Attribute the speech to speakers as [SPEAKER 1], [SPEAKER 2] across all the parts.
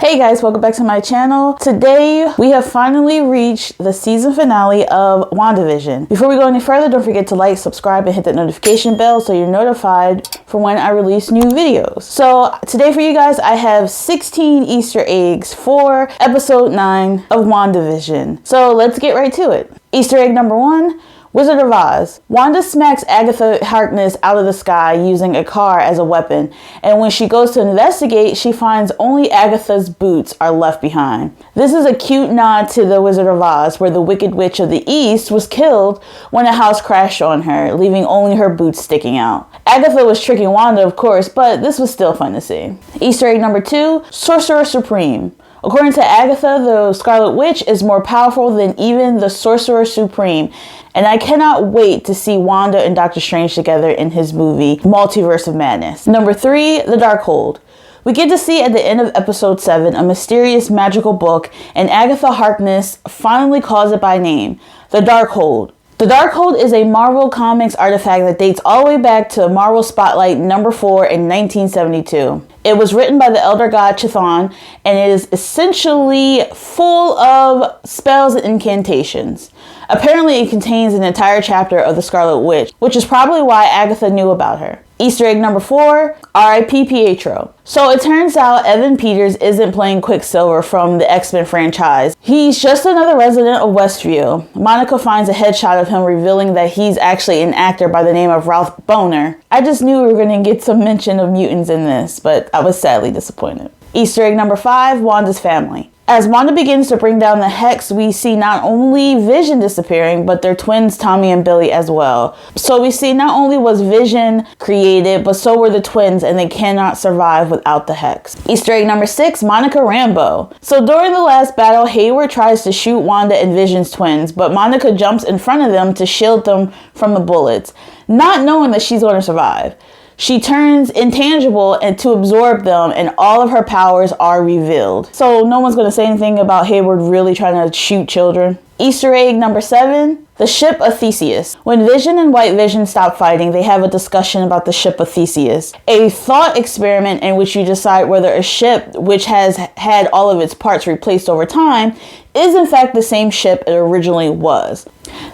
[SPEAKER 1] Hey guys, welcome back to my channel. Today we have finally reached the season finale of WandaVision. Before we go any further, don't forget to like, subscribe, and hit that notification bell so you're notified for when I release new videos. So today for you guys, I have 16 Easter eggs for episode 9 of WandaVision. So let's get right to it. Easter egg number 1. Wizard of Oz. Wanda smacks Agatha Harkness out of the sky using a car as a weapon, and when she goes to investigate, she finds only Agatha's boots are left behind. This is a cute nod to the Wizard of Oz, where the Wicked Witch of the East was killed when a house crashed on her, leaving only her boots sticking out. Agatha was tricking Wanda, of course, but this was still fun to see. Easter egg number 2, Sorcerer Supreme. According to Agatha, the Scarlet Witch is more powerful than even the Sorcerer Supreme, and I cannot wait to see Wanda and Doctor Strange together in his movie, Multiverse of Madness. Number 3, the Darkhold. We get to see at the end of episode 7 a mysterious magical book, and Agatha Harkness finally calls it by name, the Darkhold. The Darkhold is a Marvel Comics artifact that dates all the way back to Marvel Spotlight number 4 in 1972. It was written by the elder god Chthon, and it is essentially full of spells and incantations. Apparently, it contains an entire chapter of the Scarlet Witch, which is probably why Agatha knew about her. Easter egg number 4, R.I.P. Pietro. So it turns out Evan Peters isn't playing Quicksilver from the X-Men franchise. He's just another resident of Westview. Monica finds a headshot of him revealing that he's actually an actor by the name of Ralph Boner. I just knew we were going to get some mention of mutants in this, but I was sadly disappointed. Easter egg number 5, Wandas Family. As Wanda begins to bring down the Hex, we see not only Vision disappearing, but their twins Tommy and Billy as well. So we see not only was Vision created, but so were the twins, and they cannot survive without the Hex. Easter egg number 6, Monica Rambeau. So during the last battle, Hayward tries to shoot Wanda and Vision's twins, but Monica jumps in front of them to shield them from the bullets, not knowing that she's going to survive. She turns intangible and to absorb them, and all of her powers are revealed. So no one's going to say anything about Hayward really trying to shoot children. Easter egg number 7, the Ship of Theseus. When Vision and White Vision stop fighting, they have a discussion about the Ship of Theseus, a thought experiment in which you decide whether a ship which has had all of its parts replaced over time is in fact the same ship it originally was.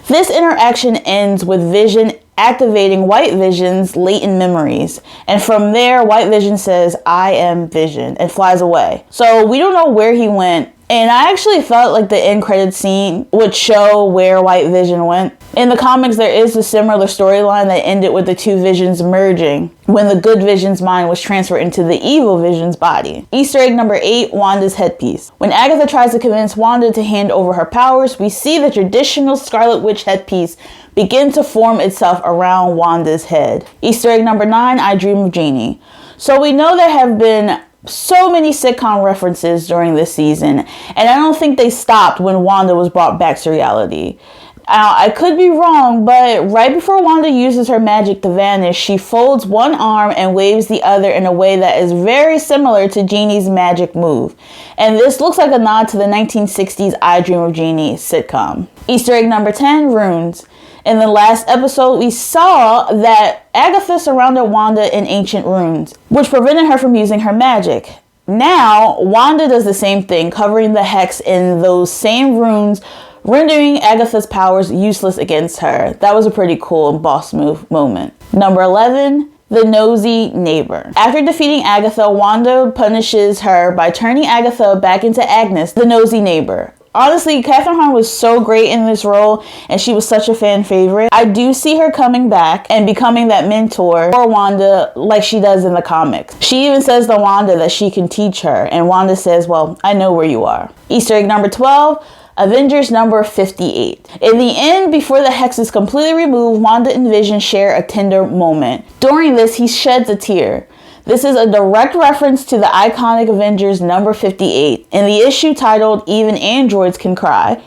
[SPEAKER 1] This interaction ends with Vision activating White Vision's latent memories, and from there White Vision says, "I am Vision," and flies away. So we don't know where he went, and I actually felt like the end credit scene would show where White Vision went. In the comics, there is a similar storyline that ended with the two Visions merging when the good Vision's mind was transferred into the evil Vision's body. Easter egg number 8, Wanda's Headpiece. When Agatha tries to convince Wanda to hand over her powers, we see the traditional Scarlet Witch headpiece begin to form itself around Wanda's head. Easter egg number 9, I Dream of Genie. So we know there have been so many sitcom references during this season, and I don't think they stopped when Wanda was brought back to reality. I could be wrong, but right before Wanda uses her magic to vanish, she folds one arm and waves the other in a way that is very similar to Genie's magic move. And this looks like a nod to the 1960s I Dream of Genie sitcom. Easter egg number 10, runes. In the last episode, we saw that Agatha surrounded Wanda in ancient runes, which prevented her from using her magic. Now, Wanda does the same thing, covering the Hex in those same runes, rendering Agatha's powers useless against her. That was a pretty cool and boss move moment. Number 11, the Nosey Neighbor. After defeating Agatha, Wanda punishes her by turning Agatha back into Agnes, the Nosey Neighbor. Honestly, Kathryn Hahn was so great in this role, and she was such a fan favorite. I do see her coming back and becoming that mentor for Wanda like she does in the comics. She even says to Wanda that she can teach her, and Wanda says, "Well, I know where you are." Easter egg number 12, Avengers number 58. In the end, before the Hex is completely removed, Wanda and Vision share a tender moment. During this, he sheds a tear. This is a direct reference to the iconic Avengers number 58 in the issue titled Even Androids Can Cry.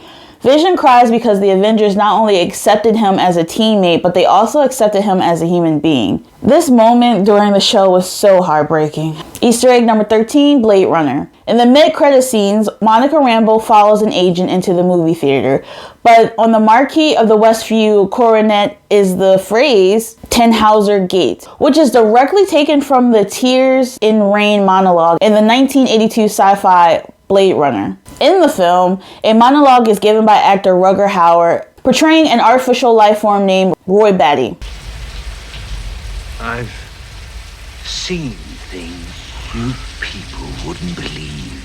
[SPEAKER 1] Vision cries because the Avengers not only accepted him as a teammate, but they also accepted him as a human being. This moment during the show was so heartbreaking. Easter egg number 13, Blade Runner. In the mid-credit scenes, Monica Rambeau follows an agent into the movie theater, but on the marquee of the Westview coronet is the phrase Tannhauser Gate, which is directly taken from the Tears in Rain monologue in the 1982 sci-fi Blade Runner. In the film, a monologue is given by actor Rutger Hauer, portraying an artificial life form named Roy Batty.
[SPEAKER 2] I've seen things you people wouldn't believe.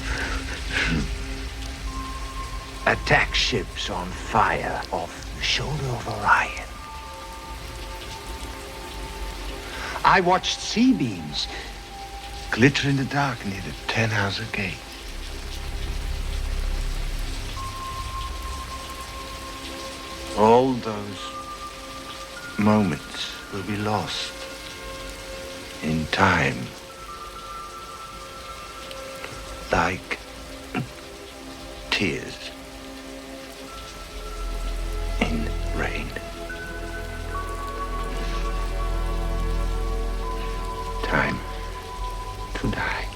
[SPEAKER 2] Attack ships on fire off the shoulder of Orion. I watched C-beams glitter in the dark near the Tannhauser Gate. All those moments will be lost in time, like tears in rain. Time to die.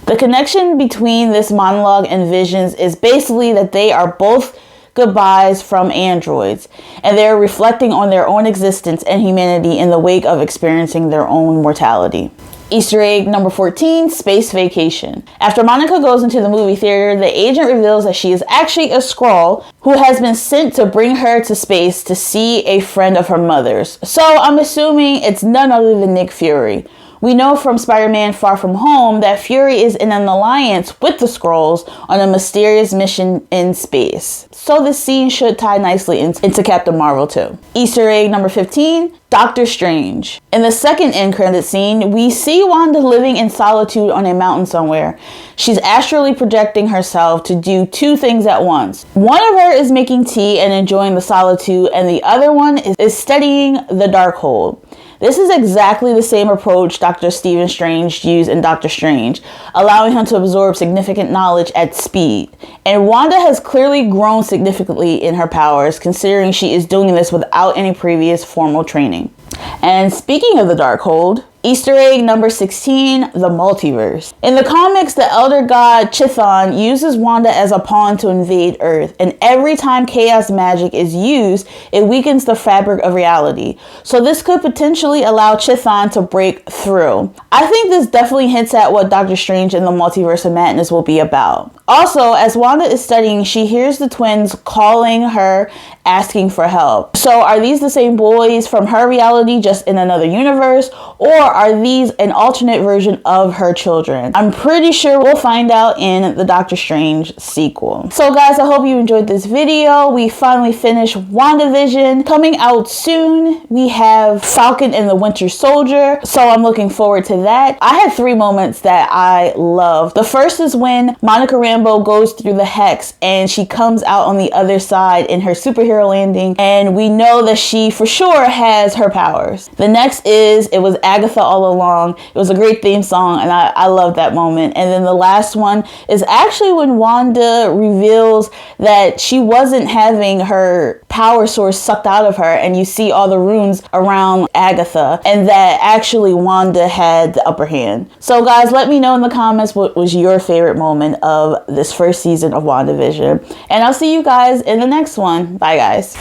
[SPEAKER 1] The connection between this monologue and Visions is basically that they are both goodbyes from androids, and they're reflecting on their own existence and humanity in the wake of experiencing their own mortality. Easter egg number 14, Space Vacation. After Monica goes into the movie theater, the agent reveals that she is actually a Skrull who has been sent to bring her to space to see a friend of her mother's. So I'm assuming it's none other than Nick Fury. We know from Spider-Man Far From Home that Fury is in an alliance with the Skrulls on a mysterious mission in space. So this scene should tie nicely into Captain Marvel too. Easter egg number 15, Doctor Strange. In the second end credit scene, we see Wanda living in solitude on a mountain somewhere. She's astrally projecting herself to do two things at once. One of her is making tea and enjoying the solitude, and the other one is studying the Darkhold. This is exactly the same approach Dr. Stephen Strange used in Doctor Strange, allowing him to absorb significant knowledge at speed. And Wanda has clearly grown significantly in her powers, considering she is doing this without any previous formal training. And speaking of the Darkhold, Easter egg number 16, the Multiverse. In the comics, the elder god Chthon uses Wanda as a pawn to invade Earth, and every time chaos magic is used, it weakens the fabric of reality. So this could potentially allow Chthon to break through. I think this definitely hints at what Doctor Strange in the Multiverse of Madness will be about. Also, as Wanda is studying, she hears the twins calling her, asking for help. So are these the same boys from her reality, just in another universe, or are these an alternate version of her children? I'm pretty sure we'll find out in the Doctor Strange sequel. So guys, I hope you enjoyed this video. We finally finished WandaVision. Coming out soon, we have Falcon and the Winter Soldier, so I'm looking forward to that. I had 3 moments that I loved. The first is when Monica Rambeau goes through the hex and she comes out on the other side in her superhero landing, and we know that she for sure has her powers. The next is, it was Agatha all along. It was a great theme song, and I love that moment. And then the last one is actually when Wanda reveals that she wasn't having her power source sucked out of her, and you see all the runes around Agatha, and that actually Wanda had the upper hand. So guys, let me know in the comments what was your favorite moment of this first season of WandaVision, and I'll see you guys in the next one. Bye guys.